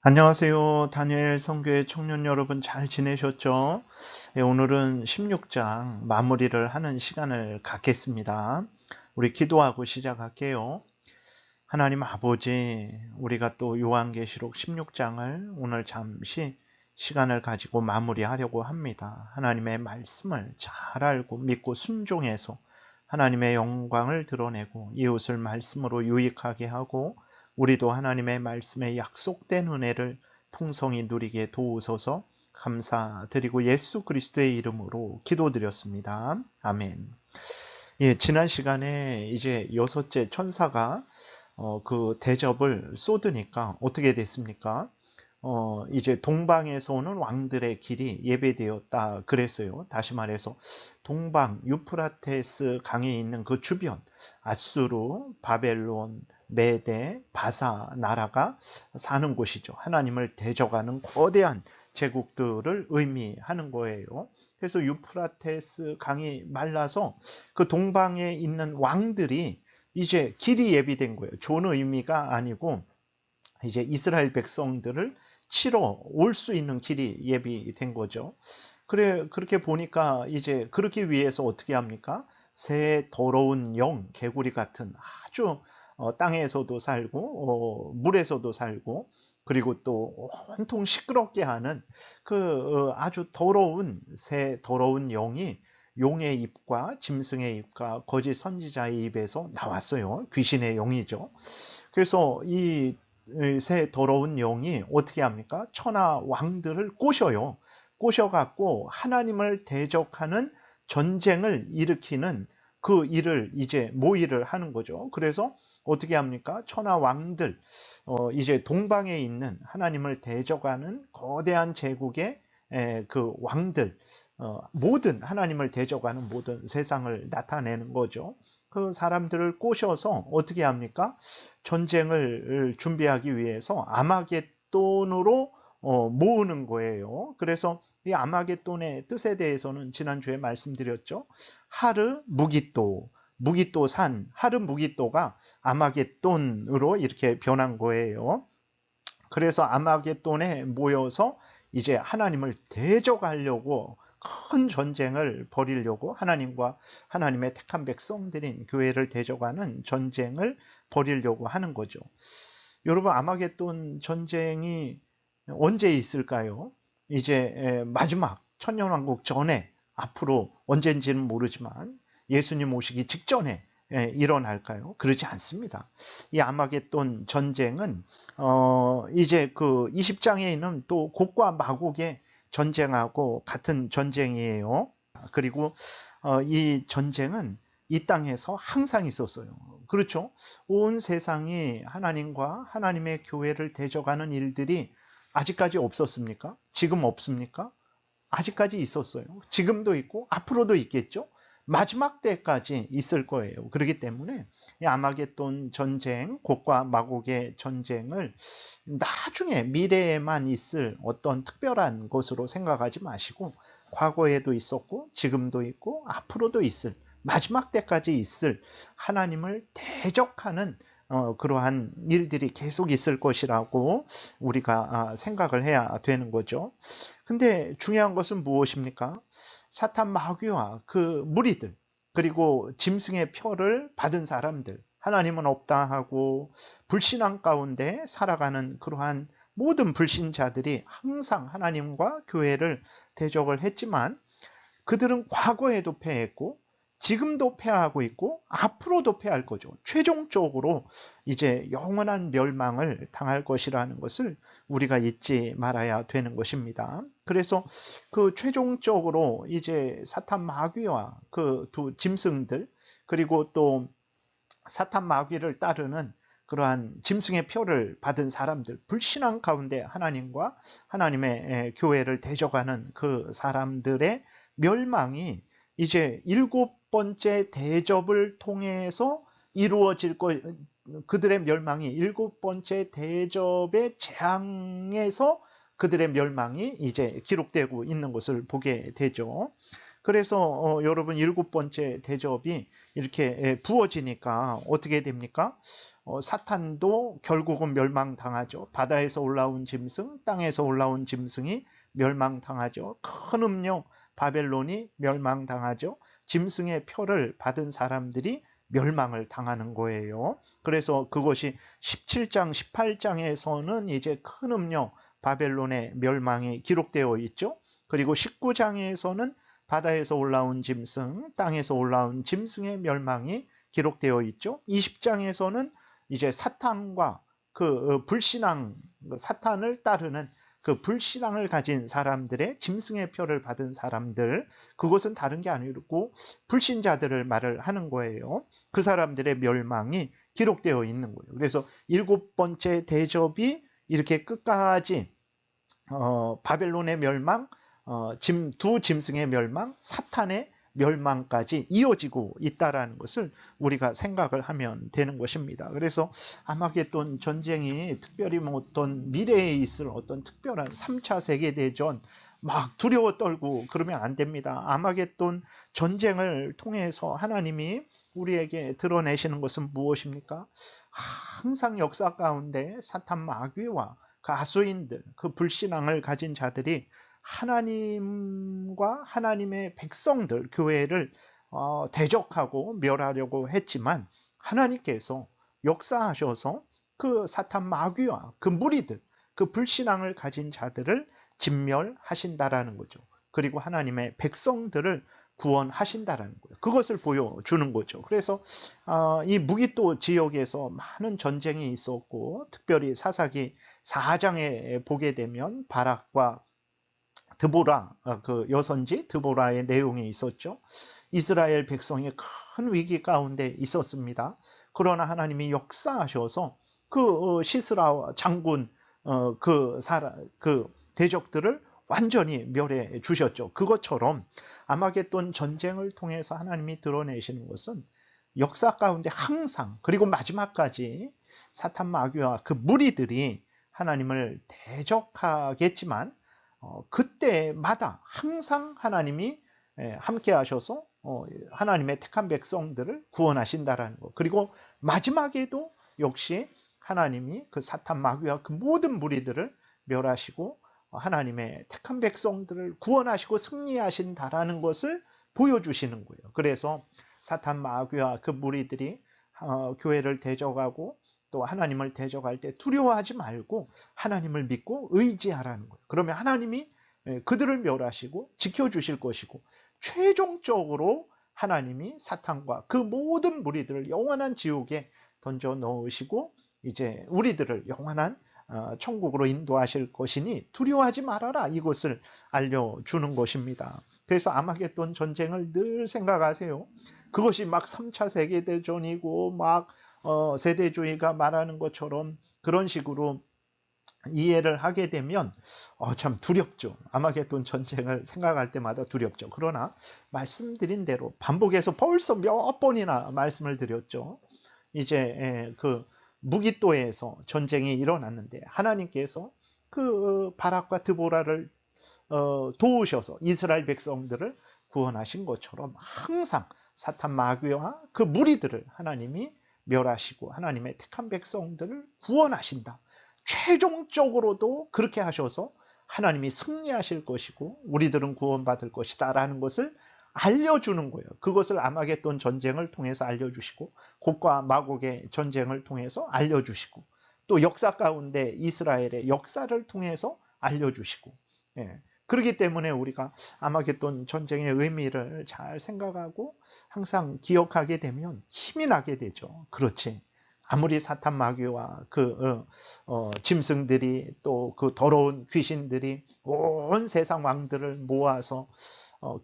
안녕하세요. 다니엘 선교회 청년 여러분 잘 지내셨죠? 오늘은 16장 마무리를 하는 시간을 갖겠습니다. 우리 기도하고 시작할게요. 하나님 아버지, 우리가 또 요한계시록 16장을 오늘 잠시 시간을 가지고 마무리하려고 합니다. 하나님의 말씀을 잘 알고 믿고 순종해서 하나님의 영광을 드러내고 이웃을 말씀으로 유익하게 하고 우리도 하나님의 말씀에 약속된 은혜를 풍성히 누리게 도우소서. 감사드리고 예수 그리스도의 이름으로 기도드렸습니다. 아멘. 지난 시간에 이제 여섯째 천사가 그 대접을 쏟으니까 어떻게 됐습니까? 이제 동방에서 오는 왕들의 길이 예배되었다 그랬어요. 다시 말해서 동방 유프라테스 강에 있는 그 주변 아수르, 바벨론, 메데, 바사 나라가 사는 곳이죠. 하나님을 대적하는 거대한 제국들을 의미하는 거예요. 그래서 유프라테스 강이 말라서 그 동방에 있는 왕들이 이제 길이 예비된 거예요. 좋은 의미가 아니고 이제 이스라엘 백성들을 치러 올 수 있는 길이 예비된 거죠. 그렇게 보니까 이제 그렇기 위해서 어떻게 합니까? 새 더러운 영, 개구리 같은 아주 땅에서도 살고 물에서도 살고 그리고 또 온통 시끄럽게 하는 그 아주 더러운 새 더러운 영이 용의 입과 짐승의 입과 거짓 선지자의 입에서 나왔어요. 귀신의 영이죠. 그래서 이 새 더러운 영이 어떻게 합니까? 천하 왕들을 꼬셔요. 꼬셔갖고 하나님을 대적하는 전쟁을 일으키는 그 일을 이제 모의를 하는 거죠. 그래서 어떻게 합니까? 천하 왕들, 이제 동방에 있는 하나님을 대적하는 거대한 제국의 그 왕들, 모든 하나님을 대적하는 모든 세상을 나타내는 거죠. 그 사람들을 꼬셔서 어떻게 합니까? 전쟁을 준비하기 위해서 아마겟돈으로 모으는 거예요. 그래서 이 아마겟돈의 뜻에 대해서는 지난주에 말씀드렸죠. 하르 무기또, 무기또 산, 하르 무기또가 아마겟돈으로 이렇게 변한 거예요. 그래서 아마겟돈에 모여서 이제 하나님을 대적하려고 큰 전쟁을 벌이려고 하나님과 하나님의 택한 백성들인 교회를 대적하는 전쟁을 벌이려고 하는 거죠. 여러분, 아마겟돈 전쟁이 언제 있을까요? 이제 마지막 천년왕국 전에 앞으로 언젠지는 모르지만 예수님 오시기 직전에 일어날까요? 그렇지 않습니다. 이 아마겟돈 전쟁은 이제 그 20장에 있는 또 곡과 마곡의 전쟁하고 같은 전쟁이에요. 그리고 이 전쟁은 이 땅에서 항상 있었어요. 그렇죠? 온 세상이 하나님과 하나님의 교회를 대적하는 일들이 아직까지 없었습니까? 지금 없습니까? 아직까지 있었어요. 지금도 있고 앞으로도 있겠죠. 마지막 때까지 있을 거예요. 그렇기 때문에 이 아마겟돈 전쟁, 곡과 마곡의 전쟁을 나중에 미래에만 있을 어떤 특별한 것으로 생각하지 마시고 과거에도 있었고 지금도 있고 앞으로도 있을 마지막 때까지 있을 하나님을 대적하는 그러한 일들이 계속 있을 것이라고 우리가 생각을 해야 되는 거죠. 근데 중요한 것은 무엇입니까? 사탄 마귀와 그 무리들, 그리고 짐승의 표를 받은 사람들, 하나님은 없다 하고 불신앙 가운데 살아가는 그러한 모든 불신자들이 항상 하나님과 교회를 대적을 했지만 그들은 과거에도 패했고 지금도 패하고 있고 앞으로도 패할 거죠. 최종적으로 이제 영원한 멸망을 당할 것이라는 것을 우리가 잊지 말아야 되는 것입니다. 그래서 그 최종적으로 이제 사탄 마귀와 그 두 짐승들 그리고 또 사탄 마귀를 따르는 그러한 짐승의 표를 받은 사람들, 불신앙 가운데 하나님과 하나님의 교회를 대적하는 그 사람들의 멸망이 이제 일곱 번째 대접을 통해서 이루어질 것, 그들의 멸망이 일곱 번째 대접의 재앙에서 그들의 멸망이 이제 기록되고 있는 것을 보게 되죠. 그래서 여러분 일곱 번째 대접이 이렇게 부어지니까 어떻게 됩니까? 사탄도 결국은 멸망당하죠. 바다에서 올라온 짐승, 땅에서 올라온 짐승이 멸망당하죠. 큰 음료 바벨론이 멸망당하죠. 짐승의 표를 받은 사람들이 멸망을 당하는 거예요. 그래서 그것이 17장, 18장에서는 이제 큰 음료 바벨론의 멸망이 기록되어 있죠. 그리고 19장에서는 바다에서 올라온 짐승, 땅에서 올라온 짐승의 멸망이 기록되어 있죠. 20장에서는 이제 사탄과 그 불신앙, 사탄을 따르는 그 불신앙을 가진 사람들의 짐승의 표를 받은 사람들, 그것은 다른 게 아니고 불신자들을 말을 하는 거예요. 그 사람들의 멸망이 기록되어 있는 거예요. 그래서 7번째 대접이 이렇게 끝까지 바벨론의 멸망, 두 짐승의 멸망, 사탄의 멸망까지 이어지고 있다라는 것을 우리가 생각을 하면 되는 것입니다. 그래서 아마겟돈 전쟁이 특별히 뭐 어떤 미래에 있을 어떤 특별한 3차 세계대전 막 두려워 떨고 그러면 안 됩니다. 아마겟돈 전쟁을 통해서 하나님이 우리에게 드러내시는 것은 무엇입니까? 항상 역사 가운데 사탄 마귀와 그 하수인들, 그 불신앙을 가진 자들이 하나님과 하나님의 백성들, 교회를 대적하고 멸하려고 했지만 하나님께서 역사하셔서 그 사탄 마귀와 그 무리들, 그 불신앙을 가진 자들을 진멸하신다라는 거죠. 그리고 하나님의 백성들을 구원하신다라는 거예요. 그것을 보여주는 거죠. 그래서 이 무기또 지역에서 많은 전쟁이 있었고, 특별히 사사기 4장에 보게 되면 바락과 드보라, 그 여선지 드보라의 내용이 있었죠. 이스라엘 백성이 큰 위기 가운데 있었습니다. 그러나 하나님이 역사하셔서 그 시스라 장군 그 대적들을 완전히 멸해 주셨죠. 그것처럼 아마겟돈 전쟁을 통해서 하나님이 드러내시는 것은 역사 가운데 항상, 그리고 마지막까지 사탄 마귀와 그 무리들이 하나님을 대적하겠지만 그때마다 항상 하나님이 함께 하셔서 하나님의 택한 백성들을 구원하신다라는 것. 그리고 마지막에도 역시 하나님이 그 사탄 마귀와 그 모든 무리들을 멸하시고 하나님의 택한 백성들을 구원하시고 승리하신다라는 것을 보여주시는 거예요. 그래서 사탄 마귀와 그 무리들이 교회를 대적하고 또 하나님을 대적할 때 두려워하지 말고 하나님을 믿고 의지하라는 거예요. 그러면 하나님이 그들을 멸하시고 지켜주실 것이고 최종적으로 하나님이 사탄과 그 모든 무리들을 영원한 지옥에 던져 넣으시고 이제 우리들을 영원한 천국으로 인도하실 것이니 두려워하지 말아라, 이것을 알려주는 것입니다. 그래서 아마겟돈 전쟁을 늘 생각하세요. 그것이 막 3차 세계대전이고 막 세대주의가 말하는 것처럼 그런 식으로 이해를 하게 되면 참 두렵죠. 아마겟돈 전쟁을 생각할 때마다 두렵죠. 그러나 말씀드린 대로 반복해서 벌써 몇 번이나 말씀을 드렸죠. 이제 그 무기또에서 전쟁이 일어났는데 하나님께서 그 바락과 드보라를 도우셔서 이스라엘 백성들을 구원하신 것처럼 항상 사탄 마귀와 그 무리들을 하나님이 멸하시고 하나님의 택한 백성들을 구원하신다. 최종적으로도 그렇게 하셔서 하나님이 승리하실 것이고 우리들은 구원받을 것이다 라는 것을 알려주는 거예요. 그것을 아마겟돈 전쟁을 통해서 알려주시고 곡과 마곡의 전쟁을 통해서 알려주시고 또 역사 가운데 이스라엘의 역사를 통해서 알려주시고 그렇기 때문에 우리가 아마겟돈 전쟁의 의미를 잘 생각하고 항상 기억하게 되면 힘이 나게 되죠. 그렇지. 아무리 사탄 마귀와 그 짐승들이 또 그 더러운 귀신들이 온 세상 왕들을 모아서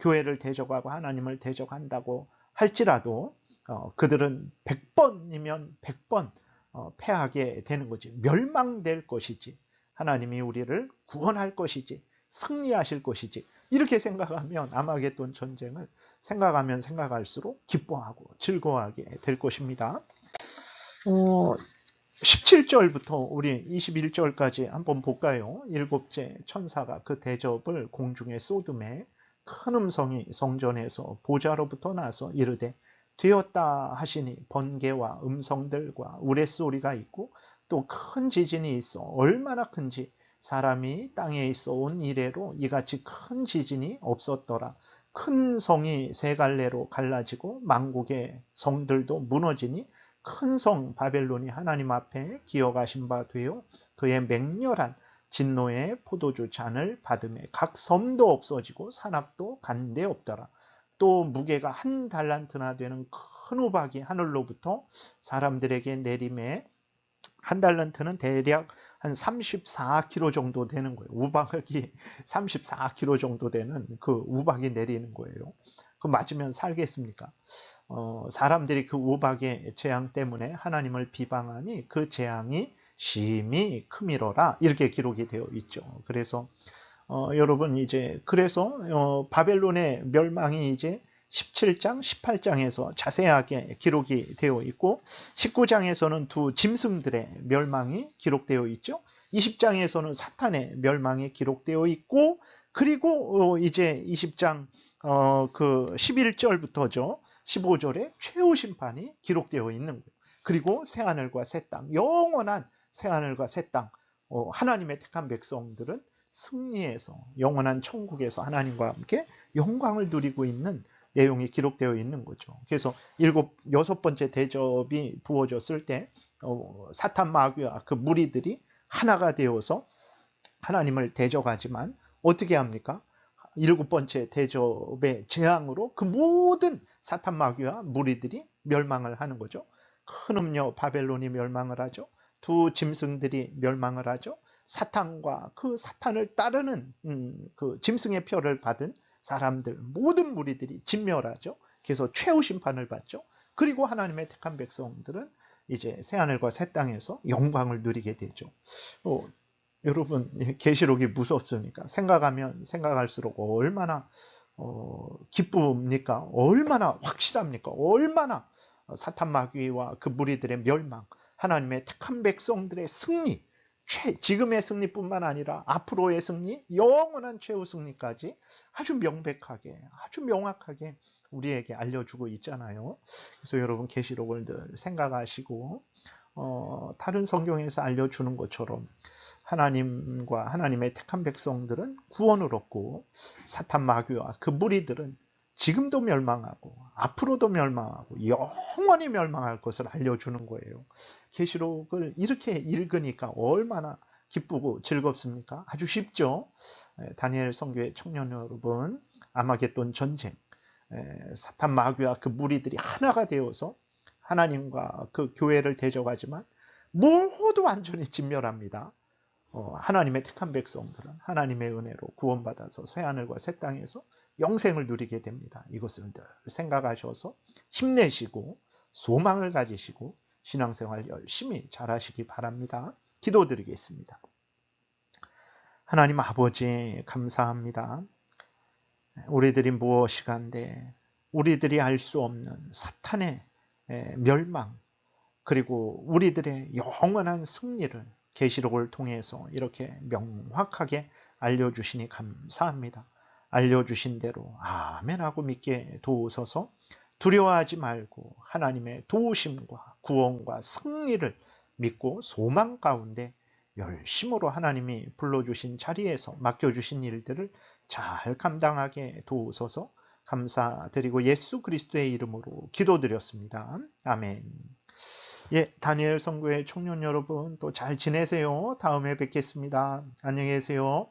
교회를 대적하고 하나님을 대적한다고 할지라도 그들은 100번이면 100번 패하게 되는 거지. 멸망될 것이지. 하나님이 우리를 구원할 것이지. 승리하실 것이지. 이렇게 생각하면 아마겟돈 전쟁을 생각하면 생각할수록 기뻐하고 즐거워하게 될 것입니다. 17절부터 우리 21절까지 한번 볼까요? 일곱째 천사가 그 대접을 공중에 쏟음에 큰 음성이 성전에서 보좌로부터 나서 이르되 되었다 하시니 번개와 음성들과 우레소리가 있고 또 큰 지진이 있어 얼마나 큰지 사람이 땅에 있어 온 이래로 이같이 큰 지진이 없었더라. 큰 성이 세 갈래로 갈라지고 만국의 성들도 무너지니 큰 성 바벨론이 하나님 앞에 기어가신 바 되어 그의 맹렬한 진노의 포도주 잔을 받음에 각 섬도 없어지고 산악도 간데 없더라. 또 무게가 한 달란트나 되는 큰 우박이 하늘로부터 사람들에게 내림에 한 달란트는 대략 한 34kg 정도 되는 거예요. 우박이 34kg 정도 되는 그 우박이 내리는 거예요. 그 맞으면 살겠습니까? 사람들이 그 우박의 재앙 때문에 하나님을 비방하니 그 재앙이 심히 크미로라 이렇게 기록이 되어 있죠. 그래서 여러분 이제 그래서 바벨론의 멸망이 이제 17장, 18장에서 자세하게 기록이 되어 있고 19장에서는 두 짐승들의 멸망이 기록되어 있죠. 20장에서는 사탄의 멸망이 기록되어 있고 그리고 이제 20장 그 11절부터죠. 15절에 최후 심판이 기록되어 있는 거예요. 그리고 새하늘과 새 땅, 영원한 새하늘과 새 땅, 하나님의 택한 백성들은 승리해서 영원한 천국에서 하나님과 함께 영광을 누리고 있는 내용이 기록되어 있는 거죠. 그래서 여섯 번째 대접이 부어졌을 때 사탄 마귀와 그 무리들이 하나가 되어서 하나님을 대적하지만 어떻게 합니까? 일곱 번째 대접의 재앙으로 그 모든 사탄 마귀와 무리들이 멸망을 하는 거죠. 큰 음녀 바벨론이 멸망을 하죠. 두 짐승들이 멸망을 하죠. 사탄과 그 사탄을 따르는 그 짐승의 표를 받은 사람들 모든 무리들이 진멸하죠. 그래서 최후 심판을 받죠. 그리고 하나님의 택한 백성들은 이제 새하늘과 새 땅에서 영광을 누리게 되죠. 여러분 계시록이 무섭습니까? 생각하면 생각할수록 얼마나 기쁩니까? 얼마나 확실합니까? 얼마나 사탄 마귀와 그 무리들의 멸망, 하나님의 택한 백성들의 승리, 지금의 승리뿐만 아니라 앞으로의 승리, 영원한 최후 승리까지 아주 명백하게, 아주 명확하게 우리에게 알려주고 있잖아요. 그래서 여러분 계시록을 늘 생각하시고 다른 성경에서 알려주는 것처럼 하나님과 하나님의 택한 백성들은 구원을 얻고 사탄 마귀와 그 무리들은 지금도 멸망하고 앞으로도 멸망하고 영원히 멸망할 것을 알려주는 거예요. 계시록을 이렇게 읽으니까 얼마나 기쁘고 즐겁습니까? 아주 쉽죠. 다니엘 선교의 청년 여러분, 아마겟돈 전쟁, 사탄 마귀와 그 무리들이 하나가 되어서 하나님과 그 교회를 대적하지만 모두 완전히 진멸합니다. 하나님의 택한 백성들은 하나님의 은혜로 구원받아서 새하늘과 새 땅에서 영생을 누리게 됩니다. 이것을 늘 생각하셔서 힘내시고 소망을 가지시고 신앙생활 열심히 잘하시기 바랍니다. 기도드리겠습니다. 하나님 아버지 감사합니다. 우리들이 무엇이간데 우리들이 알 수 없는 사탄의 멸망 그리고 우리들의 영원한 승리를 계시록을 통해서 이렇게 명확하게 알려주시니 감사합니다. 알려주신 대로 아멘하고 믿게 도우소서. 두려워하지 말고 하나님의 도우심과 구원과 승리를 믿고 소망 가운데 열심으로 하나님이 불러주신 자리에서 맡겨주신 일들을 잘 감당하게 도우소서. 감사드리고 예수 그리스도의 이름으로 기도드렸습니다. 아멘. 예, 다니엘 선교회 청년 여러분 또 잘 지내세요. 다음에 뵙겠습니다. 안녕히 계세요.